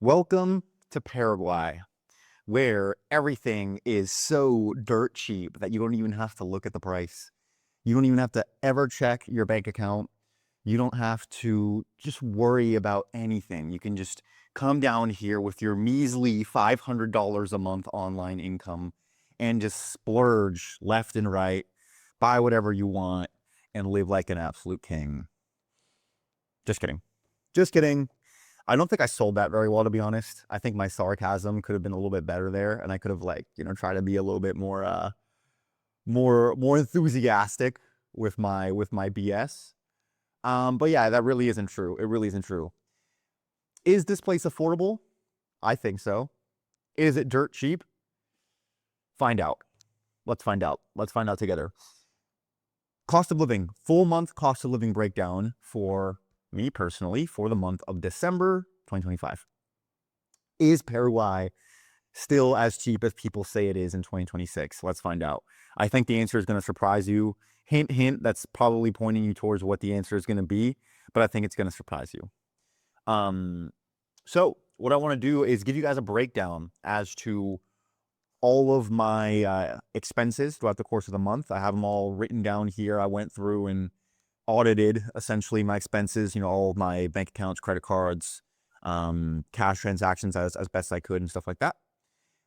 Welcome to Paraguay, where everything is so dirt cheap that you don't even have to look at the price. You don't even have to ever check your bank account. You don't have to just worry about anything. You can just come down here with your measly $500 a month online income and just splurge left and right, buy whatever you want, and live like an absolute king. Just kidding. Just kidding. I don't think I sold that very well, to be honest. I think my sarcasm could have been a little bit better there, and I could have tried to be a little bit more more enthusiastic with my BS. But yeah, that really isn't true. It really isn't true. Is this place affordable? I think so. Is it dirt cheap? Find out. Let's find out. Let's find out together. Cost of living, full month cost of living breakdown for me personally for the month of December 2025. Is Paraguay still as cheap as people say it is in 2026? Let's find out. I think the answer is going to surprise you. Hint, hint, that's probably pointing you towards what the answer is going to be, but I think it's going to surprise you. So what I want to do is give you guys a breakdown as to all of my expenses throughout the course of the month. I have them all written down here. I went through and audited essentially my expenses, all of my bank accounts, credit cards, cash transactions as best I could and stuff like that.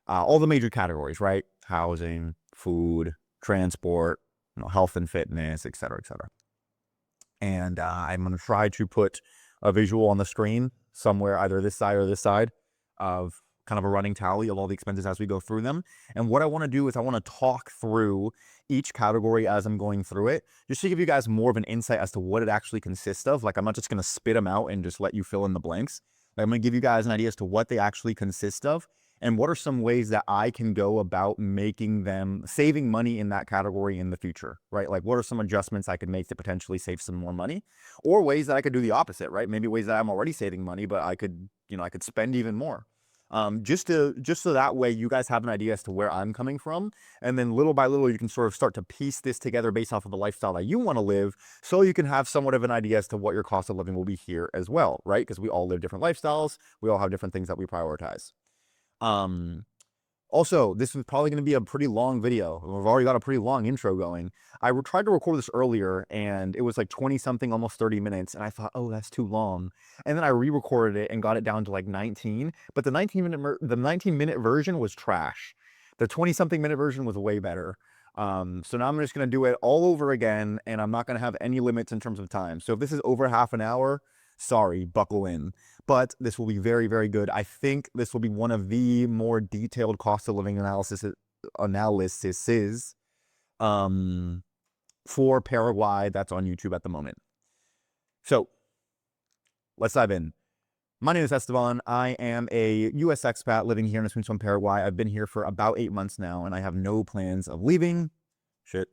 All the major categories, right? Housing, food, transport, health and fitness, et cetera, et cetera. And I'm going to try to put a visual on the screen somewhere, either this side or this side, of kind of a running tally of all the expenses as we go through them. And what I want to do is I want to talk through each category as I'm going through it, just to give you guys more of an insight as to what it actually consists of. Like, I'm not just going to spit them out and just let you fill in the blanks. I'm going to give you guys an idea as to what they actually consist of and what are some ways that I can go about making them, saving money in that category in the future, right? Like, what are some adjustments I could make to potentially save some more money, or ways that I could do the opposite, right? Maybe ways that I'm already saving money, but I could spend even more. Just so that way you guys have an idea as to where I'm coming from. And then little by little, you can sort of start to piece this together based off of the lifestyle that you want to live. So you can have somewhat of an idea as to what your cost of living will be here as well, right? Because we all live different lifestyles. We all have different things that we prioritize. Also, this is probably going to be a pretty long video. We've already got a pretty long intro going. I tried to record this earlier and it was like 20 something, almost 30 minutes. And I thought, oh, that's too long. And then I re-recorded it and got it down to like 19. But the 19-minute version was trash. The 20 something minute version was way better. So now I'm just going to do it all over again. And I'm not going to have any limits in terms of time. So if this is over half an hour, sorry, buckle in. But this will be very, very good. I think this will be one of the more detailed cost of living analyses for Paraguay that's on YouTube at the moment. So let's dive in. My name is Esteban. I am a U.S. expat living here in Asuncion, Paraguay. I've been here for about 8 months now, and I have no plans of leaving. Shit.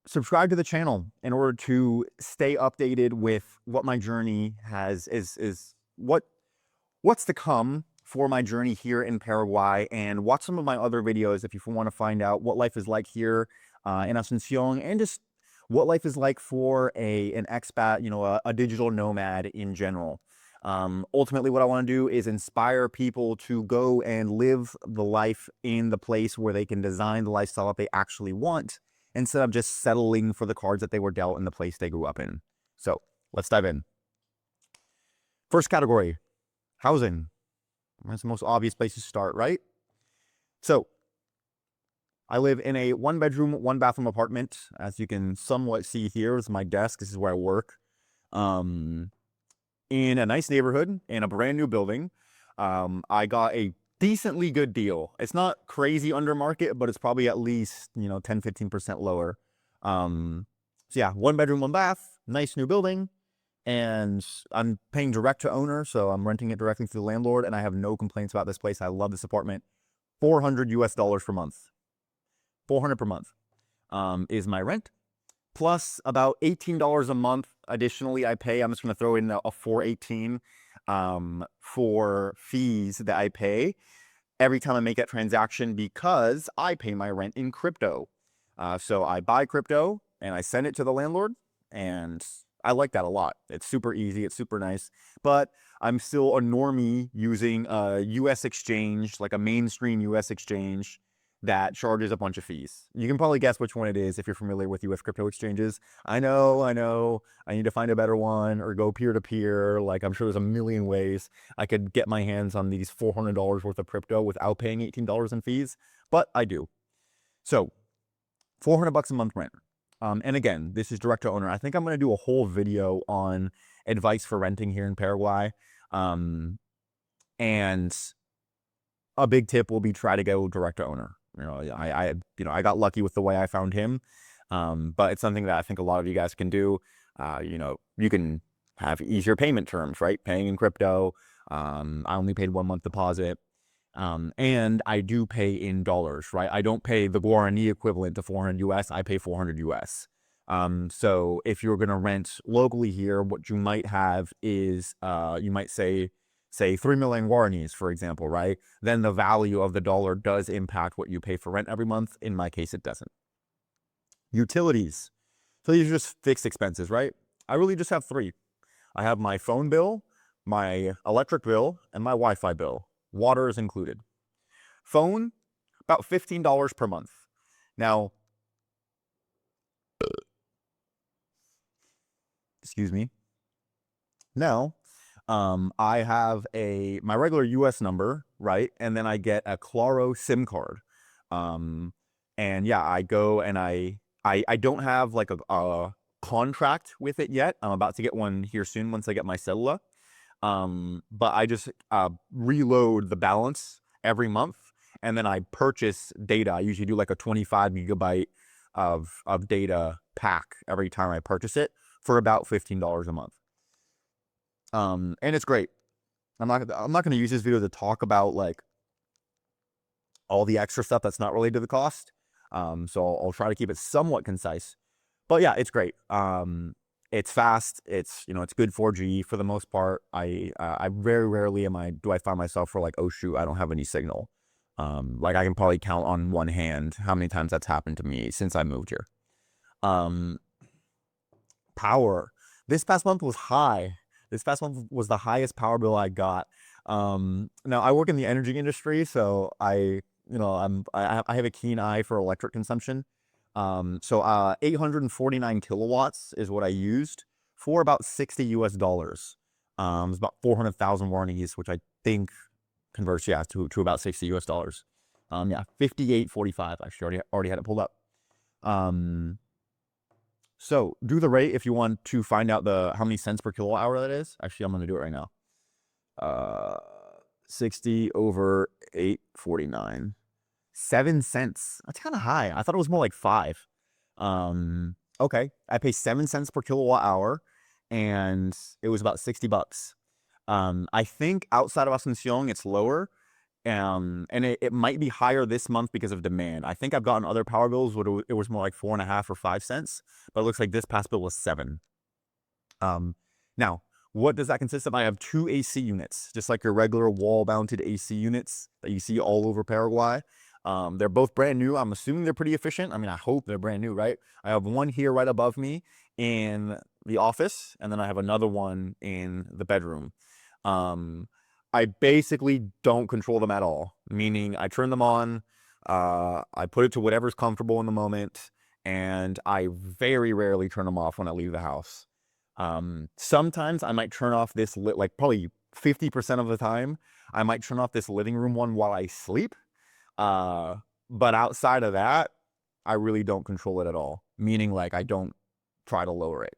Subscribe to the channel in order to stay updated with what my journey what's to come for my journey here in Paraguay, and watch some of my other videos if you want to find out what life is like here in Asuncion, and just what life is like for an expat, a digital nomad in general. Ultimately, what I want to do is inspire people to go and live the life in the place where they can design the lifestyle that they actually want, instead of just settling for the cards that they were dealt in the place they grew up in. So let's dive in. First category, housing. That's the most obvious place to start, right? So I live in a 1-bedroom, 1-bathroom apartment. As you can somewhat see here, is my desk. This is where I work. In a nice neighborhood, in a brand new building. I got a decently good deal. It's not crazy under market, but it's probably at least 10-15% lower. So yeah, 1-bedroom, 1-bath, nice new building, and I'm paying direct to owner, so I'm renting it directly to the landlord, and I have no complaints about this place. I love this apartment. $400 per month. 400 per month is my rent, plus about $18 a month additionally I pay. I'm just going to throw in a $418 for fees that I pay every time I make that transaction, because I pay my rent in crypto. So I buy crypto and I send it to the landlord, and I like that a lot. It's super easy. It's super nice. But I'm still a normie using a US exchange, like a mainstream US exchange that charges a bunch of fees. You can probably guess which one it is if you're familiar with US crypto exchanges. I know. I need to find a better one or go peer-to-peer. Like, I'm sure there's a million ways I could get my hands on these $400 worth of crypto without paying $18 in fees, but I do. So, 400 bucks a month rent. And again, this is direct to owner. I think I'm going to do a whole video on advice for renting here in Paraguay. And a big tip will be try to go direct to owner. I got lucky with the way I found him. But it's something that I think a lot of you guys can do. You can have easier payment terms, right? Paying in crypto. I only paid 1 month deposit. And I do pay in dollars, right? I don't pay the Guarani equivalent to 400 US. I pay 400 US. So if you're going to rent locally here, what you might have is, you might say 3 million Guaranis, for example, right? Then the value of the dollar does impact what you pay for rent every month. In my case, it doesn't. Utilities. So these are just fixed expenses, right? I really just have 3. I have my phone bill, my electric bill, and my Wi-Fi bill. Water is included. Phone, about $15 per month. Now, excuse me. Now, I have my regular US number, right? And then I get a Claro SIM card. And yeah, I go and I don't have like a contract with it yet. I'm about to get one here soon once I get my cellular. But I just reload the balance every month, and then I purchase data. I usually do like a 25 gigabyte of data pack every time I purchase it for about $15 a month. And it's great. I'm not going to use this video to talk about like all the extra stuff that's not related to the cost. So I'll try to keep it somewhat concise. But yeah, it's great. It's fast. It's good 4G for the most part. I very rarely do I find myself for like, oh shoot, I don't have any signal. Like I can probably count on one hand how many times that's happened to me since I moved here. Power. This past month was high. This past month was the highest power bill I got. Now I work in the energy industry, so I have a keen eye for electric consumption. So 849 kilowatts is what I used for about $60 US. It's about 400,000 warnies, which I think converts to about $60 US. Yeah, 58.45. Actually, already had it pulled up. So do the rate if you want to find out how many cents per kilowatt hour that is. Actually, I'm going to do it right now. 60 over 849. 7 cents. That's kind of high. I thought it was more like 5. Okay. I pay 7 cents per kilowatt hour, and it was about 60 bucks. I think outside of Asuncion, it's lower. And it might be higher this month because of demand. I think I've gotten other power bills where it was more like 4.5 or 5 cents, but it looks like this past bill was 7. Now, what does that consist of? I have 2 AC units, just like your regular wall-mounted AC units that you see all over Paraguay. They're both brand new. I'm assuming they're pretty efficient. I mean, I hope they're brand new, right? I have one here right above me in the office, and then I have another one in the bedroom. I basically don't control them at all, meaning I turn them on, I put it to whatever's comfortable in the moment, and I very rarely turn them off when I leave the house. Sometimes I might turn off this, like probably 50% of the time, I might turn off this living room one while I sleep. But outside of that, I really don't control it at all, meaning like I don't try to lower it.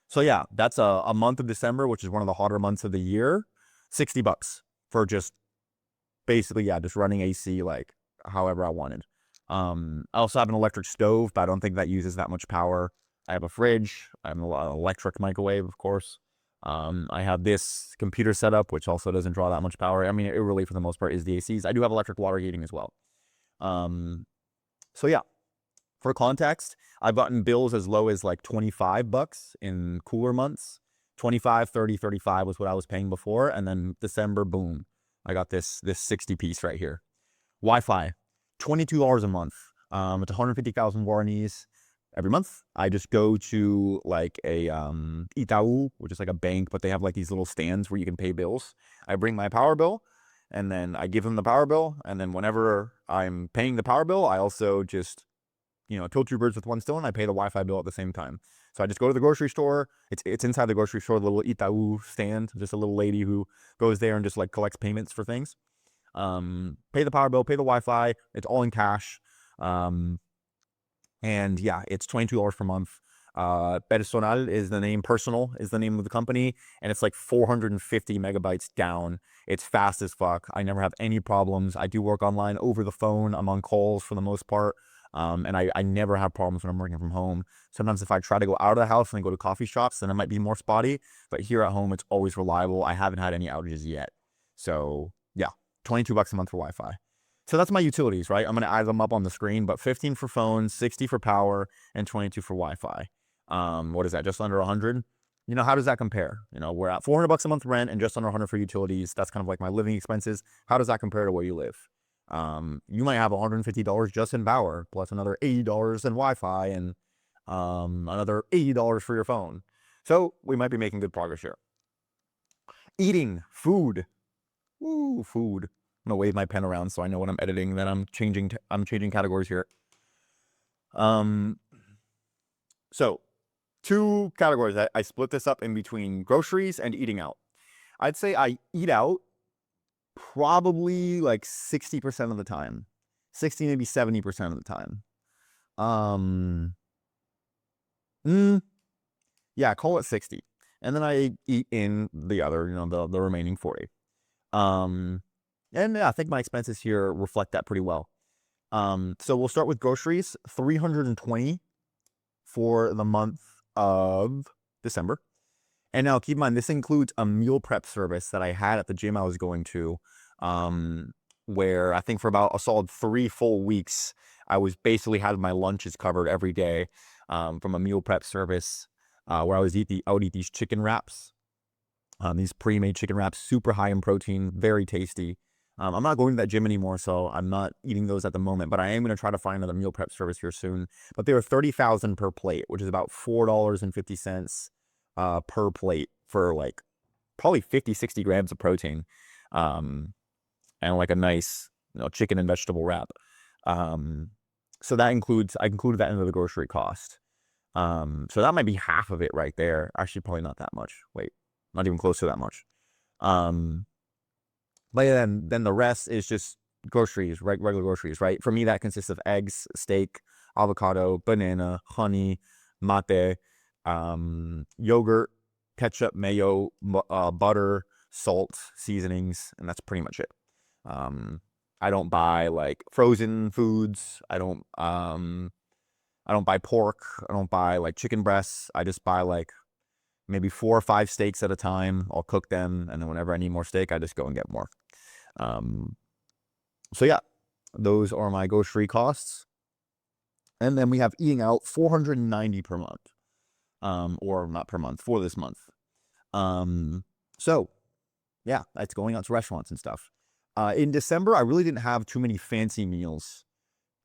So yeah, that's a month of December, which is one of the hotter months of the year. 60 bucks for just basically, yeah, just running AC like however I wanted. I also have an electric stove, but I don't think that uses that much power. I have a fridge. I have an electric microwave, of course. I have this computer setup, which also doesn't draw that much power. I mean, it really, for the most part, is the ACs. I do have electric water heating as well. So yeah, for context, I've gotten bills as low as like 25 bucks in cooler months. 25, 30, 35 was what I was paying before. And then December, boom, I got this 60 piece right here. Wi-Fi, $22 a month. It's 150,000 warnies. every month. I just go to like a Itaú, which is like a bank, but they have like these little stands where you can pay bills. I bring my power bill, and then I give them the power bill, and then whenever I'm paying the power bill, I also just kill two birds with one stone. I pay the Wi-Fi bill at the same time. So I just go to the grocery store. It's inside the grocery store, the little Itaú stand. Just a little lady who goes there and just like collects payments for things. Pay the power bill, pay the Wi-Fi. It's all in cash. And yeah, it's $22 per month. Personal is the name, personal is the name of the company, and it's like 450 megabytes down. It's fast as fuck. I never have any problems. I do work online over the phone. I'm on calls for the most part. And I never have problems when I'm working from home. Sometimes if I try to go out of the house and go to coffee shops, then it might be more spotty. But here at home, it's always reliable. I haven't had any outages yet. So yeah, $22 a month for Wi-Fi. So that's my utilities, right? I'm going to add them up on the screen, but 15 for phones, 60 for power, and 22 for Wi-Fi. What is that? Just under 100? How does that compare? We're at $400 a month rent and just under 100 for utilities. That's kind of like my living expenses. How does that compare to where you live? You might have $150 just in power, plus another $80 in Wi-Fi, and another $80 for your phone. So we might be making good progress here. Eating, food. Ooh, food. I'm gonna wave my pen around so I know when I'm editing that I'm changing categories here. So 2 categories. I split this up in between groceries and eating out. I'd say I eat out probably like 60% of the time. 60, maybe 70% of the time. Yeah, call it 60. And then I eat in the other, the remaining 40. And yeah, I think my expenses here reflect that pretty well. So we'll start with groceries, $320 for the month of December. And now keep in mind, this includes a meal prep service that I had at the gym I was going to, where I think for about a solid 3 full weeks, I was basically had my lunches covered every day, from a meal prep service, where I would eat these chicken wraps. These pre-made chicken wraps, super high in protein, very tasty. I'm not going to that gym anymore, so I'm not eating those at the moment, but I am going to try to find another meal prep service here soon. But they were $30,000 per plate, which is about $4.50 per plate for like probably 50, 60 grams of protein, and like a nice chicken and vegetable wrap. So I included that into the grocery cost. So that might be half of it right there. Actually, probably not that much. Wait, not even close to that much. But then the rest is just groceries, regular groceries, right? For me, that consists of eggs, steak, avocado, banana, honey, mate, yogurt, ketchup, mayo, butter, salt, seasonings, and that's pretty much it. I don't buy like frozen foods. I don't buy pork. I don't buy like chicken breasts. I just buy like maybe 4 or 5 steaks at a time. I'll cook them, and then whenever I need more steak, I just go and get more. So yeah, those are my grocery costs. And then we have eating out, $490 per month, or not per month, for this month. So yeah, that's going out to restaurants and stuff. In December, I really didn't have too many fancy meals,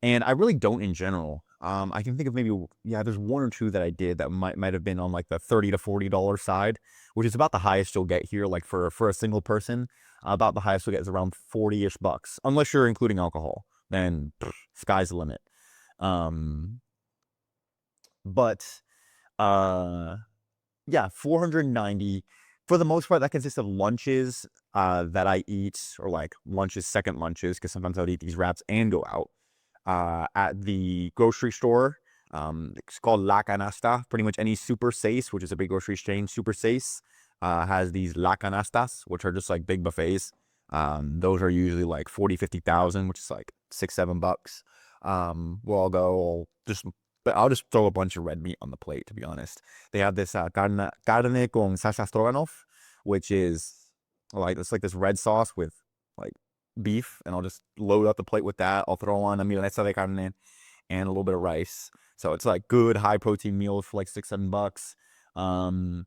and I really don't in general. I can think of maybe, there's 1 or 2 that I did that might have been on like the $30 to $40 side, which is about the highest you'll get here. Like for a single person, about the highest you'll get is around 40-ish bucks, unless you're including alcohol. Then sky's the limit. But yeah, 490 for the most part. That consists of lunches that I eat, or like lunches, second lunches, because sometimes I would eat these wraps and go out. At the grocery store. It's called La Canasta. Pretty much any Super Seis, which is a big grocery chain, Super Seis, has these La Canastas, which are just like big buffets. Those are usually like 40, 50,000, which is like $6-7. Well, I'll just throw a bunch of red meat on the plate, to be honest. They have this carne con salsa stroganoff, which is like, it's like this red sauce with like beef, and I'll just load up the plate with that. I'll throw on a milanesa de carne and a little bit of rice. So it's like good high protein meals for like $6-7.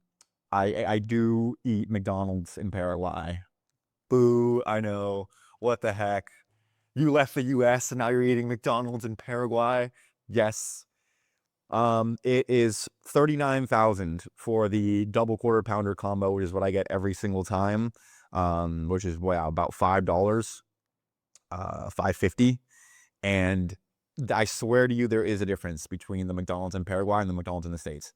I do eat McDonald's in Paraguay. Boo, I know. What the heck? You left the US and now you're eating McDonald's in Paraguay? Yes. It is 39,000 for the double quarter pounder combo, which is what I get every single time. Which is wow, about $5, 5.50. And I swear to you, there is a difference between the McDonald's in Paraguay and the McDonald's in the States.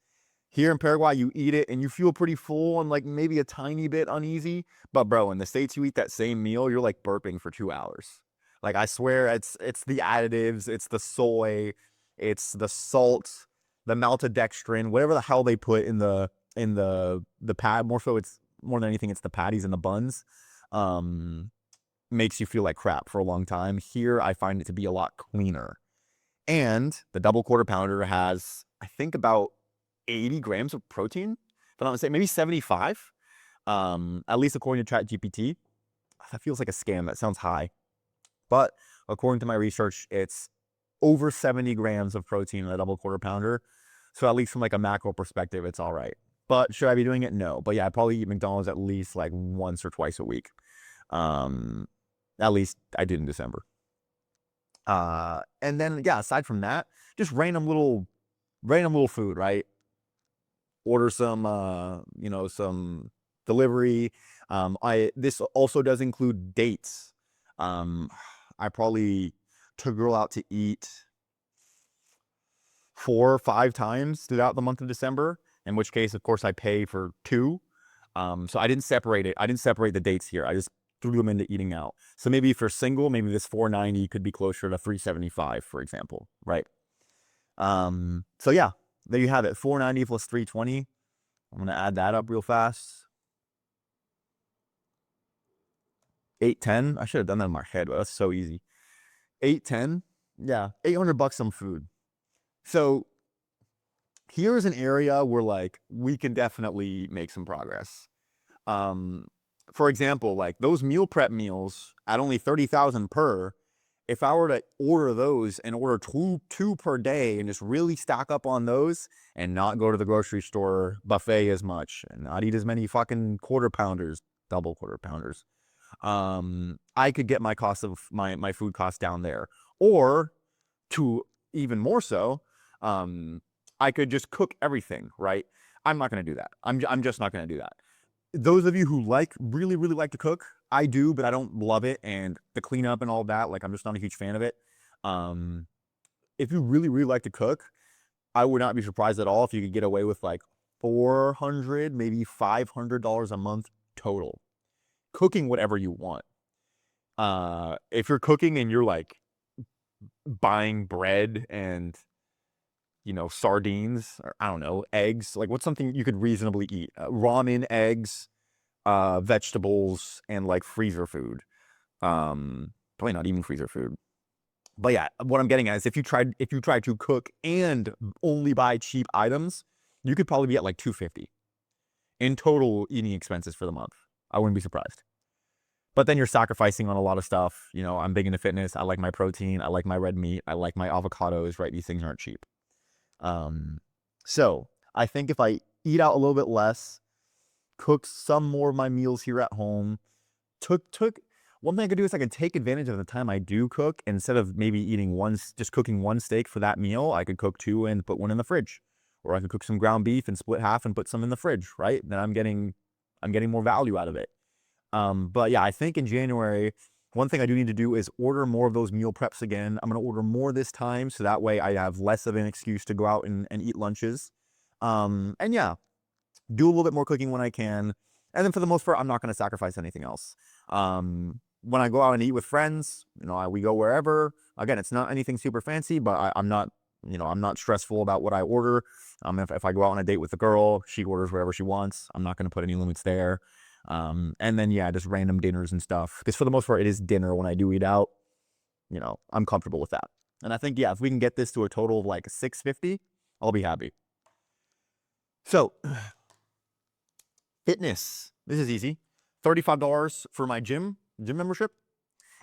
Here in Paraguay, you eat it and you feel pretty full and like maybe a tiny bit uneasy. But bro, in the States, you eat that same meal, you're like burping for 2 hours. Like I swear, it's the additives, it's the soy, it's the salt, the maltodextrin, whatever the hell they put in the pad. More so, it's more than anything, it's the patties and the buns. Makes you feel like crap for a long time. Here, I find it to be a lot cleaner. And the double quarter pounder has, I think, about 80 grams of protein. If I'm not mistaken, maybe 75. At least according to ChatGPT. That feels like a scam. That sounds high. But according to my research, it's over 70 grams of protein in a double quarter pounder. So at least from like a macro perspective, it's all right. But should I be doing it? No. But yeah, I probably eat McDonald's at least like once or twice a week. At least I did in December. And then yeah, aside from that, just random little food, right? Order some some delivery. This also does include dates. I probably took a girl out to eat 4 or 5 times throughout the month of December, in which case, of course, I pay for two. So I didn't separate it. I didn't separate the dates here. I just threw them into eating out. So maybe if you're single, maybe this 490 could be closer to 375, for example, right? So yeah, there you have it. 490 plus 320. I'm gonna add that up real fast. 810. I should have done that in my head, but that's so easy. 810. Yeah, $800 on food. So here's an area where like we can definitely make some progress. For example, like those meal prep meals at only 30,000 per, if I were to order those and order two per day and just really stack up on those and not go to the grocery store buffet as much and not eat as many fucking quarter pounders, double quarter pounders, I could get my cost of my food costs down there. Or to even more so, I could just cook everything, right? I'm not going to do that. I'm just not going to do that. Those of you who really like to cook, I do, but I don't love it, and the cleanup and all that, like I'm just not a huge fan of it. If you really like to cook, I would not be surprised at all if you could get away with like 400, maybe $500 a month total, cooking whatever you want. If you're cooking and you're like buying bread and sardines, or I don't know, eggs, like what's something you could reasonably eat? Ramen, eggs, vegetables, and like freezer food. Probably not even freezer food. But yeah, what I'm getting at is if you tried to cook and only buy cheap items, you could probably be at like 250 in total eating expenses for the month. I wouldn't be surprised. But then you're sacrificing on a lot of stuff. I'm big into fitness. I like my protein. I like my red meat. I like my avocados, right? These things aren't cheap. So I think if I eat out a little bit less, cook some more of my meals here at home, took one thing I could do is I could take advantage of the time I do cook. Instead of maybe just cooking one steak for that meal, I could cook two and put one in the fridge. Or I could cook some ground beef and split half and put some in the fridge, right? Then I'm getting more value out of it. But yeah, I think in January, one thing I do need to do is order more of those meal preps again. I'm going to order more this time, so that way I have less of an excuse to go out and eat lunches. And yeah, do a little bit more cooking when I can. And then for the most part, I'm not going to sacrifice anything else. When I go out and eat with friends, we go wherever. Again, it's not anything super fancy, but I'm not stressful about what I order. If I go out on a date with a girl, she orders whatever she wants. I'm not going to put any limits there. And then, yeah, just random dinners and stuff. Because for the most part, it is dinner when I do eat out. I'm comfortable with that. And I think, yeah, if we can get this to a total of like 650, I'll be happy. So, fitness. This is easy. $35 for my gym membership,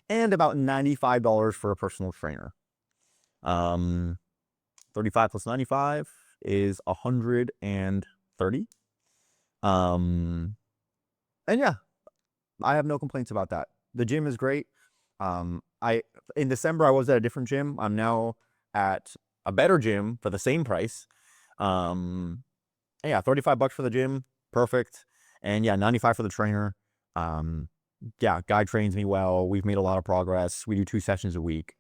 and about $95 for a personal trainer. 35 plus 95 is 130. And yeah, I have no complaints about that. The gym is great. In December I was at a different gym. I'm now at a better gym for the same price. Yeah, 35 bucks for the gym, perfect. And yeah, 95 for the trainer. Yeah, guy trains me well. We've made a lot of progress. We do 2 sessions a week.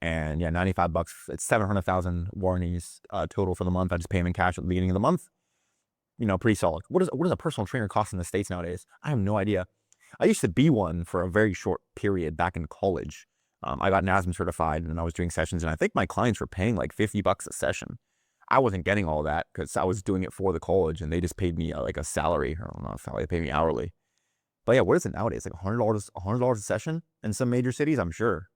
And yeah, 95 bucks. It's 700,000 warranties total for the month. I just pay him in cash at the beginning of the month. Pretty solid. What does a personal trainer cost in the States nowadays? I have no idea. I used to be one for a very short period back in college. I got NASM certified and I was doing sessions, and I think my clients were paying like 50 bucks a session. I wasn't getting all that because I was doing it for the college, and they just paid me like a salary, or not a salary, they paid me hourly. But yeah, what is it nowadays? Like $100 a session in some major cities, I'm sure.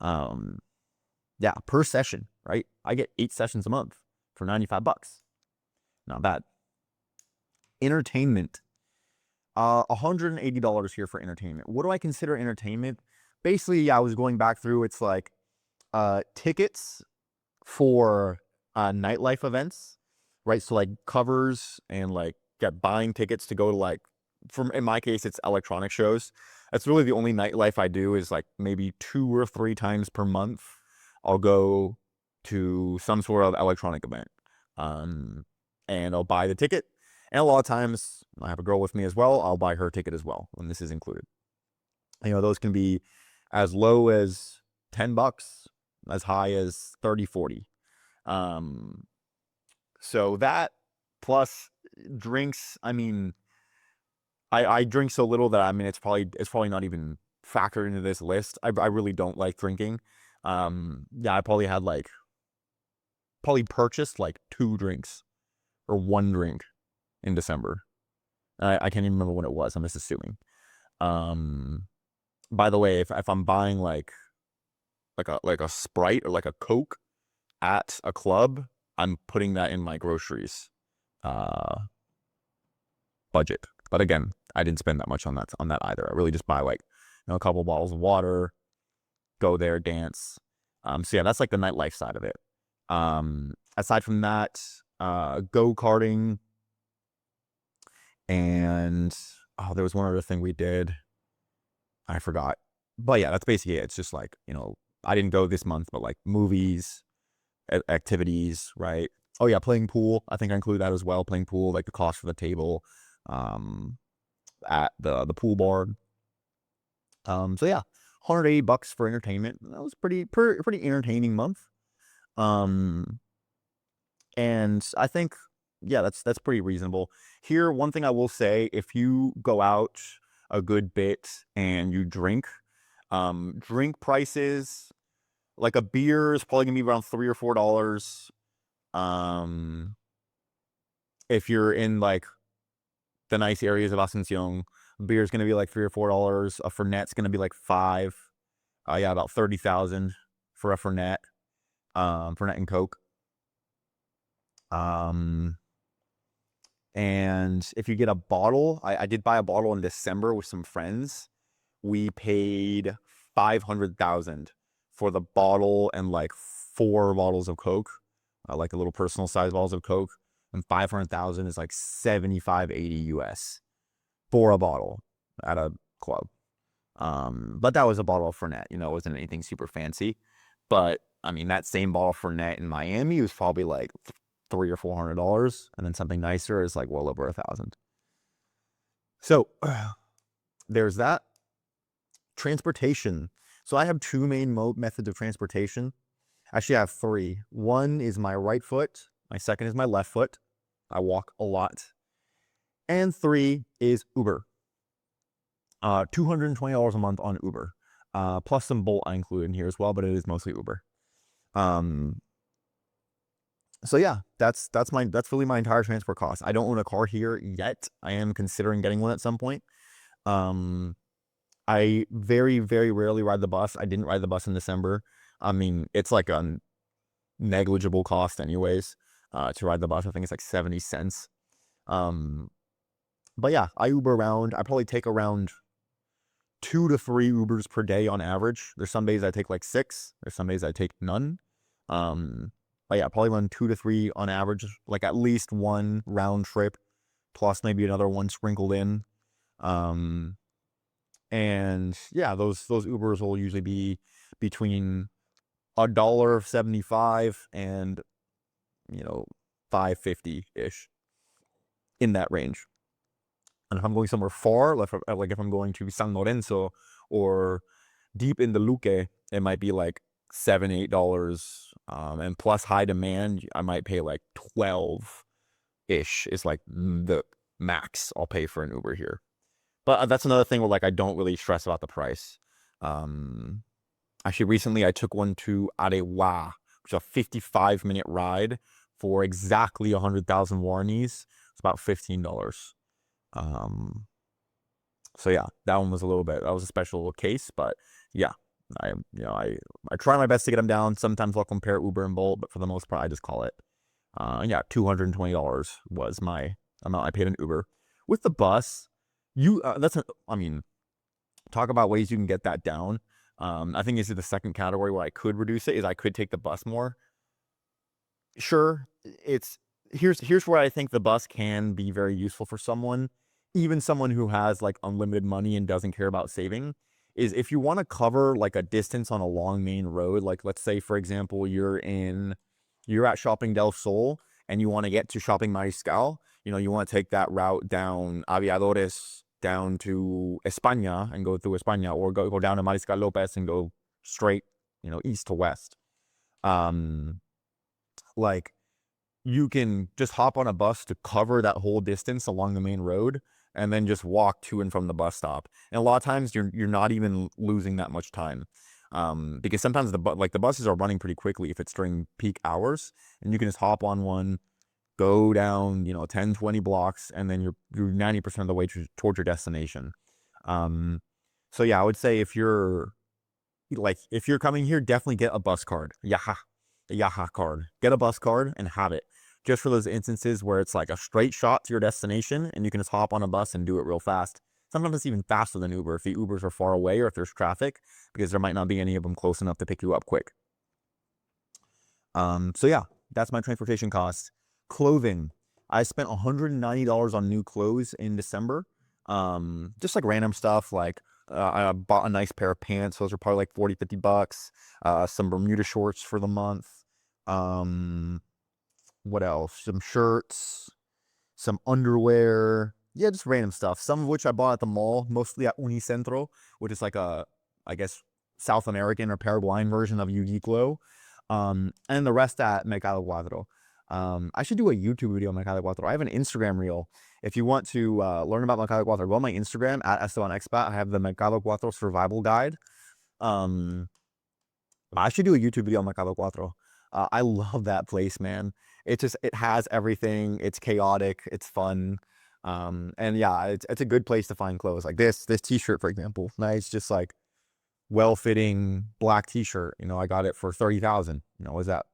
Yeah, per session, right? I get 8 sessions a month for 95 bucks. Not bad. Entertainment. $180 here for entertainment. What do I consider entertainment? Basically, yeah, I was going back through. It's like tickets for nightlife events, right? So like covers and like buying tickets to go to like, in my case, it's electronic shows. That's really the only nightlife I do, is like maybe 2 or 3 times per month. I'll go to some sort of electronic event, and I'll buy the ticket. And a lot of times, I have a girl with me as well. I'll buy her ticket as well when this is included. Those can be as low as 10 bucks, as high as 30, 40. So that plus drinks, I mean, I drink so little that, I mean, it's probably not even factored into this list. I really don't like drinking. Yeah, I probably purchased like 2 drinks or 1 drink in December. I can't even remember what it was. I'm just assuming. By the way, if I'm buying like a Sprite or like a Coke at a club, I'm putting that in my groceries budget. But again, I didn't spend that much on that either. I really just buy like a couple bottles of water, go there, dance. So yeah, that's like the nightlife side of it. Aside from that, go-karting, and there was one other thing we did. I forgot. But yeah, that's basically it. It's just like, I didn't go this month, but like movies, activities, right? Oh yeah, playing pool. I think I include that as well. Playing pool, like the cost for the table, at the pool bar. So yeah, 180 bucks for entertainment. That was pretty entertaining month. And I think, yeah, that's pretty reasonable. Here, one thing I will say, if you go out a good bit and you drink, drink prices, like a beer is probably gonna be around $3 or $4. If you're in like the nice areas of Asuncion, beer is gonna be like $3 or $4. A Fernet's gonna be like 5. Yeah, about 30,000 for a Fernet. Fernet and Coke. And if you get a bottle, I did buy a bottle in December with some friends. We paid 500,000 for the bottle and like 4 bottles of Coke, like a little personal size bottles of Coke. And 500,000 is like 75, 80 US for a bottle at a club. But that was a bottle of Fernet, it wasn't anything super fancy. But I mean, that same bottle of Fernet in Miami was probably like $300 or $400, and then something nicer is like well over 1,000. So there's that. Transportation. So I have 2 main methods of transportation. Actually, I have 3. One is my right foot. My second is my left foot. I walk a lot. And 3 is Uber. $220 a month on Uber. Plus some Bolt I include in here as well, but it is mostly Uber. So yeah, that's really my entire transport cost. I don't own a car here yet. I am considering getting one at some point. I very, very rarely ride the bus. I didn't ride the bus in December. I mean, it's like a negligible cost anyways, to ride the bus. I think it's like 70 cents. But yeah, I Uber around. I probably take around 2 to 3 Ubers per day on average. There's some days I take like 6. There's some days I take none. But yeah, probably run 2 to 3 on average, like at least 1 round trip, plus maybe another one sprinkled in. And yeah, those Ubers will usually be between $1.75 and, you know, 5.50-ish, in that range. And if I'm going somewhere far, like if I'm going to San Lorenzo or deep in the Luque, it might be like $7, $8. And plus high demand, I might pay like 12-ish is like the max I'll pay for an Uber here. But that's another thing where like I don't really stress about the price. Um, Actually, recently I took one to Arewa, which is a 55-minute ride for exactly 100,000 warnies. It's about $15. Um, so yeah, that one was that was a special case, but yeah, I try my best to get them down. Sometimes I'll compare Uber and Bolt, but for the most part, I just call it. Yeah, $220 was my amount I paid in Uber. With the bus, I mean, talk about ways you can get that down. I think this is the second category where I could reduce it, is I could take the bus more. Sure, here's where I think the bus can be very useful for someone, even someone who has like unlimited money and doesn't care about saving, is if you want to cover like a distance on a long main road, like let's say for example you're at Shopping del Sol and you want to get to Shopping Mariscal, you want to take that route down Aviadores down to España and go through España, or go down to Mariscal Lopez and go straight, east to west. Like you can just hop on a bus to cover that whole distance along the main road and then just walk to and from the bus stop. And a lot of times you're not even losing that much time. Because sometimes the buses are running pretty quickly if it's during peak hours, and you can just hop on one, go down, 10, 20 blocks, and then you're 90% of the way towards your destination. So yeah, I would say if you're coming here, definitely get a bus card. Yaha card. Get a bus card and have it. Just for those instances where it's like a straight shot to your destination and you can just hop on a bus and do it real fast. Sometimes it's even faster than Uber if the Ubers are far away or if there's traffic, because there might not be any of them close enough to pick you up quick. So yeah, that's my transportation costs. Clothing. I spent $190 on new clothes in December. Just like random stuff, like I bought a nice pair of pants. Those are probably like 40, 50 bucks. Some Bermuda shorts for the month. What else? Some shirts, some underwear. Yeah, just random stuff. Some of which I bought at the mall, mostly at Unicentro, which is like I guess, South American or Paraguayan version of Uniqlo. And the rest at Mercado Cuatro. I should do a YouTube video on Mercado Cuatro. I have an Instagram reel. If you want to learn about Mercado Cuatro, go on my Instagram at Esteban Expat. I have the Mercado Cuatro survival guide. I should do a YouTube video on Mercado Cuatro. I love that place, man. It has everything. It's chaotic. It's fun. And yeah, it's a good place to find clothes. Like this t-shirt, for example. Nice, just like well-fitting black t-shirt. I got it for 30,000. Was that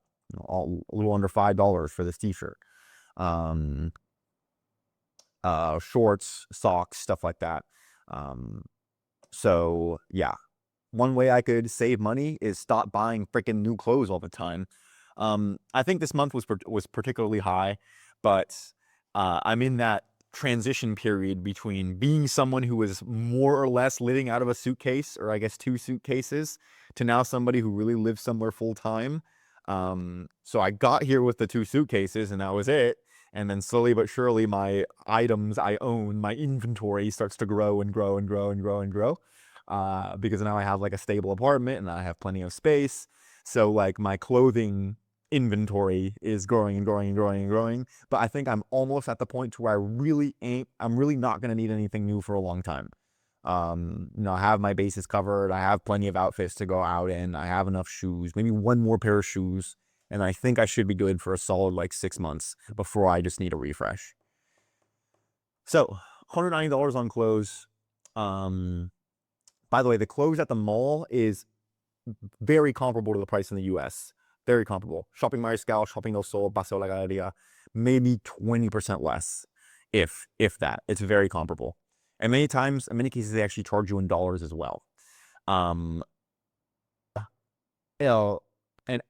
a little under $5 for this t-shirt. Shorts, socks, stuff like that. So yeah, one way I could save money is stop buying freaking new clothes all the time. I think this month was particularly high, but I'm in that transition period between being someone who was more or less living out of a suitcase, or I guess 2 suitcases, to now somebody who really lives somewhere full time. So I got here with the 2 suitcases and that was it. And then slowly but surely my items I own, my inventory starts to grow and grow and grow and grow and grow. Because now I have like a stable apartment and I have plenty of space. So like my clothing inventory is growing and growing and growing and growing. But I think I'm almost at the point to where I'm really not going to need anything new for a long time. I have my bases covered. I have plenty of outfits to go out in. I have enough shoes, maybe one more pair of shoes. And I think I should be good for a solid like 6 months before I just need a refresh. So $190 on clothes. By the way, the clothes at the mall is very comparable to the price in the US. Very comparable. Shopping Mariscal, Shopping del Sol, Paseo La Galeria, maybe 20% less, if that. It's very comparable. And many times, in many cases, they actually charge you in dollars as well. An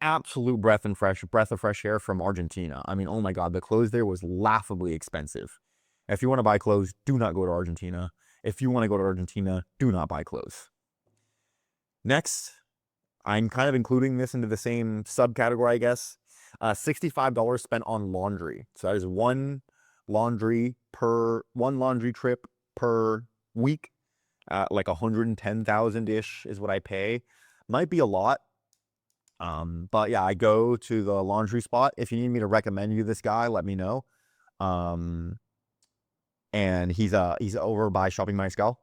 absolute breath of fresh air from Argentina. I mean, oh my God, the clothes there was laughably expensive. If you want to buy clothes, do not go to Argentina. If you want to go to Argentina, do not buy clothes. Next, I'm kind of including this into the same subcategory, I guess. $65 spent on laundry. So that is one laundry trip per week. Like 110,000-ish is what I pay. Might be a lot. But yeah, I go to the laundry spot. If you need me to recommend you this guy, let me know. And he's over by Shopping Miscal.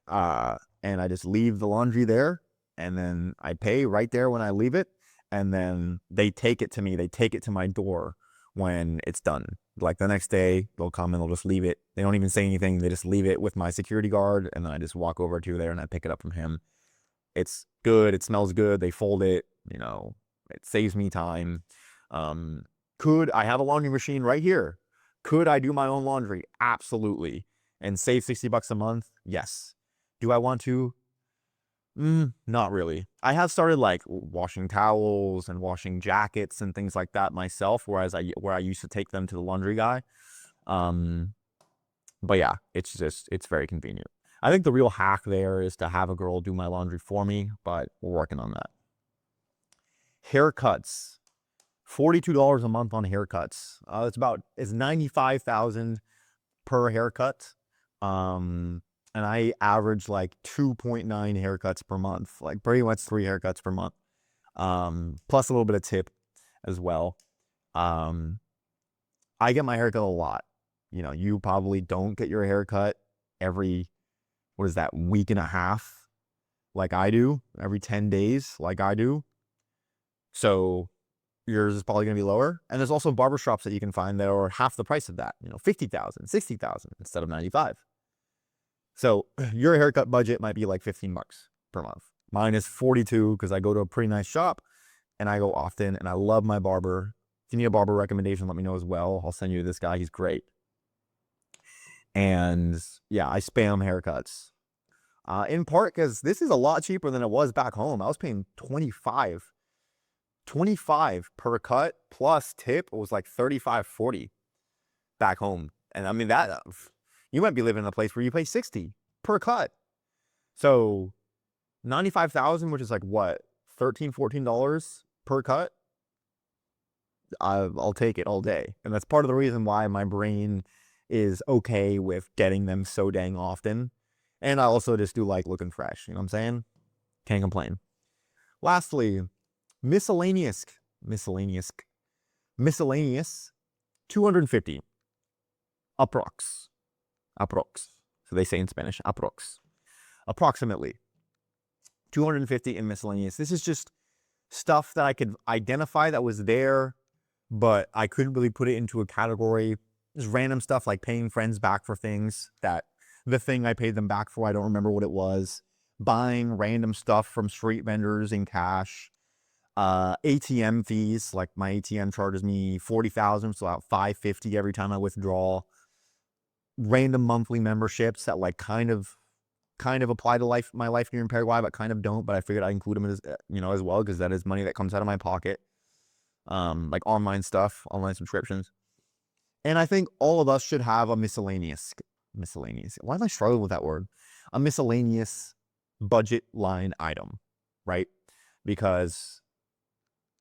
And I just leave the laundry there, and then I pay right there when I leave it, and then they take it to me. They take it to my door when it's done. Like the next day, they'll come and they'll just leave it. They don't even say anything. They just leave it with my security guard, and then I just walk over to there and I pick it up from him. It's good. It smells good. They fold it. You know, it saves me time. Could I have a laundry machine right here? Could I do my own laundry? Absolutely. And save $60 a month? Yes. Do I want to? Not really. I have started like washing towels and washing jackets and things like that myself, where I used to take them to the laundry guy. But yeah, it's very convenient. I think the real hack there is to have a girl do my laundry for me, but we're working on that. Haircuts. $42 a month on haircuts. It's $95,000 per haircut. And I average like 2.9 haircuts per month, like pretty much 3 haircuts per month. Plus a little bit of tip as well. I get my haircut a lot. You know, you probably don't get your haircut every, what is that, week and a half like I do, every 10 days like I do. So yours is probably going to be lower. And there's also barbershops that you can find that are half the price of that, you know, 50,000, 60,000 instead of 95. So your haircut budget might be like 15 bucks per month. Mine is 42 because I go to a pretty nice shop and I go often and I love my barber. If you need a barber recommendation, let me know as well. I'll send you to this guy. He's great. And yeah, I spam haircuts. In part because this is a lot cheaper than it was back home. I was paying 25 per cut plus tip. It was like 35, 40 back home. And I mean, that you might be living in a place where you pay 60 per cut. So 95,000, which is like what, $13, $14 per cut. I'll take it all day. And that's part of the reason why my brain is okay with getting them so dang often. And I also just do like looking fresh. You know what I'm saying? Can't complain. Lastly, miscellaneous, 250. Approx. So they say in Spanish, approximately 250 in miscellaneous. This is just stuff that I could identify that was there, but I couldn't really put it into a category. Just random stuff like paying friends back for things that the thing I paid them back for, I don't remember what it was. Buying random stuff from street vendors in cash. ATM fees, like my ATM charges me 40,000, so about 550 every time I withdraw. Random monthly memberships that like kind of apply to my life here in Paraguay, but kind of don't. But I figured I'd include them as as well, because that is money that comes out of my pocket. Like online stuff, online subscriptions. And I think all of us should have a miscellaneous. Why am I struggling with that word? A miscellaneous budget line item, right? Because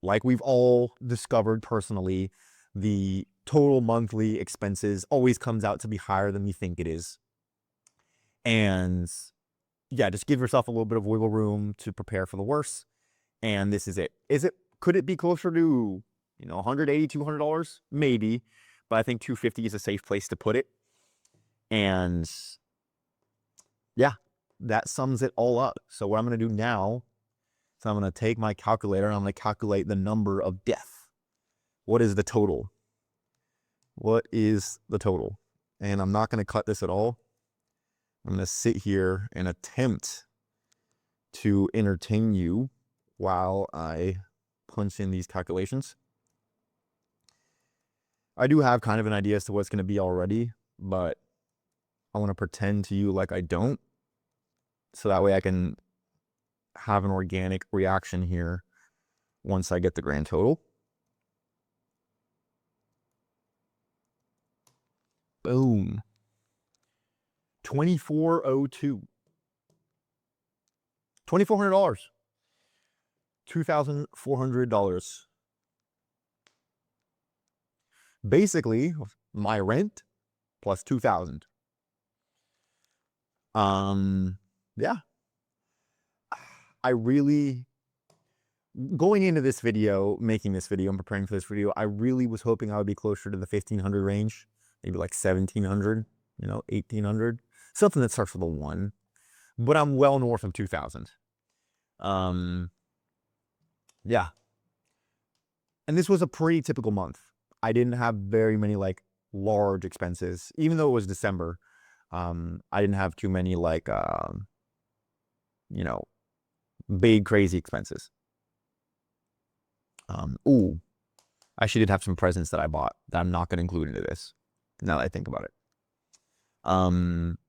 like we've all discovered personally, the total monthly expenses always comes out to be higher than we think it is. And yeah, just give yourself a little bit of wiggle room to prepare for the worst. And this is it. Could it be closer to, $180, $200? Maybe. But I think 250 is a safe place to put it. And yeah, that sums it all up. So what I'm going to do now is I'm going to take my calculator and I'm going to calculate the number of death. What is the total? And I'm not going to cut this at all. I'm going to sit here and attempt to entertain you while I punch in these calculations. I do have kind of an idea as to what it's going to be already, but I want to pretend to you like I don't, so that way I can have an organic reaction here once I get the grand total. Boom. 2402. $2,400. $2,400. Basically, my rent plus 2,000. Yeah. I really, going into this video, making this video and preparing for this video, I really was hoping I would be closer to the 1,500 range, maybe like 1,700, 1,800, something that starts with a 1. But I'm well north of 2,000. Yeah. And this was a pretty typical month. I didn't have very many like large expenses, even though it was December. I didn't have too many like, big crazy expenses. Ooh, I actually did have some presents that I bought that I'm not going to include into this, now that I think about it.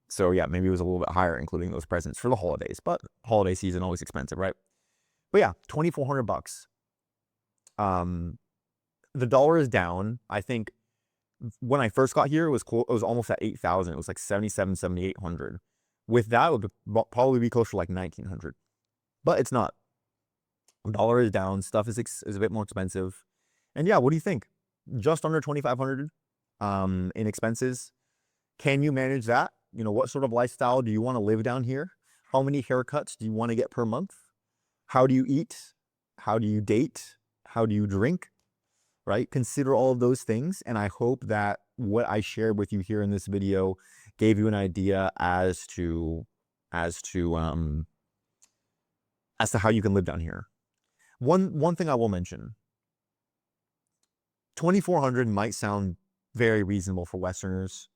So yeah, maybe it was a little bit higher, including those presents for the holidays, but holiday season always expensive, right? But yeah, $2,400. The dollar is down. I think when I first got here, it was almost at 8,000. It was like 7,700, 7,800. With that, it would probably be closer to like 1,900, but it's not. The dollar is down. Stuff is a bit more expensive. And yeah, what do you think? Just under 2,500 in expenses. Can you manage that? What sort of lifestyle do you want to live down here? How many haircuts do you want to get per month? How do you eat? How do you date? How do you drink? Right? Consider all of those things. And I hope that what I shared with you here in this video gave you an idea as to how you can live down here. One thing I will mention, 2,400 might sound very reasonable for Westerners.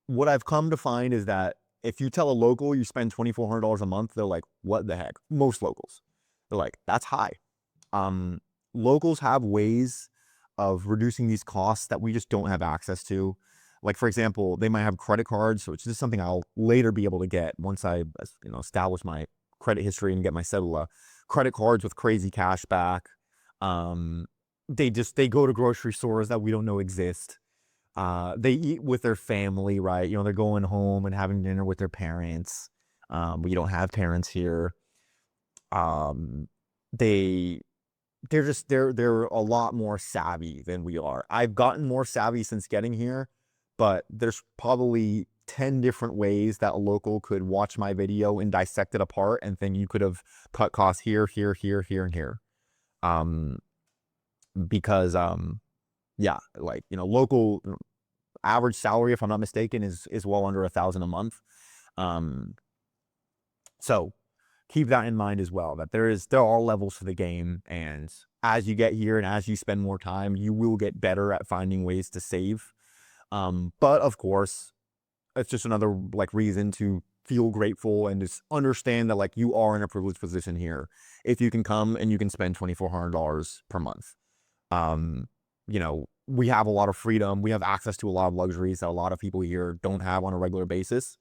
What I've come to find is that if you tell a local you spend $2,400 a month, they're like, what the heck? Most locals. They're like, that's high. Locals have ways of reducing these costs that we just don't have access to. Like, for example, they might have credit cards, which is something I'll later be able to get once I establish my credit history and get my cedula. Credit cards with crazy cash back. They go to grocery stores that we don't know exist. They eat with their family, right? They're going home and having dinner with their parents. We don't have parents here. They're a lot more savvy than we are. I've gotten more savvy since getting here, but there's probably 10 different ways that a local could watch my video and dissect it apart and think you could have cut costs here, here, here, here, and here. Because yeah, like, local average salary, if I'm not mistaken, is well under 1,000 a month. So keep that in mind as well, that there are levels to the game, and as you get here and as you spend more time, you will get better at finding ways to save. But of course, it's just another like reason to feel grateful and just understand that like you are in a privileged position here if you can come and you can spend $2,400 per month. We have a lot of freedom. We have access to a lot of luxuries that a lot of people here don't have on a regular basis.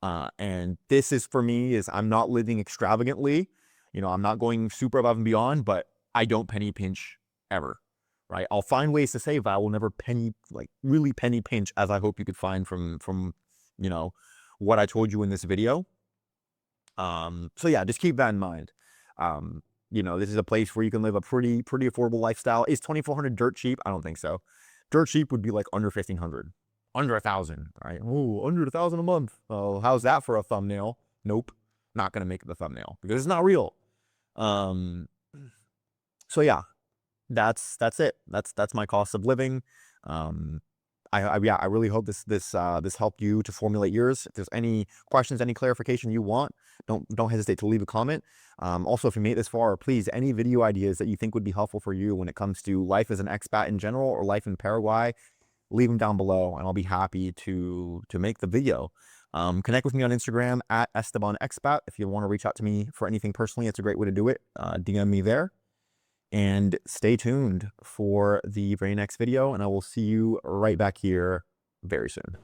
And this is, for me, I'm not living extravagantly. I'm not going super above and beyond, but I don't penny pinch ever, right? I'll find ways to save, but I will never really penny pinch, as I hope you could find from what I told you in this video. So yeah, just keep that in mind. This is a place where you can live a pretty affordable lifestyle. Is 2,400 dirt cheap? I don't think so. Dirt cheap would be like under 1,500, under 1,000, right? Oh, under 1,000 a month. Oh, how's that for a thumbnail? Nope, not gonna make the thumbnail because it's not real. So yeah, that's it. That's my cost of living. I really hope this helped you to formulate yours. If there's any questions, any clarification you want, don't hesitate to leave a comment. Also, if you made it this far, please, any video ideas that you think would be helpful for you when it comes to life as an expat in general or life in Paraguay, leave them down below and I'll be happy to make the video. Connect with me on Instagram at Esteban Expat. If you want to reach out to me for anything personally, it's a great way to do it. DM me there. And stay tuned for the very next video, and I will see you right back here very soon.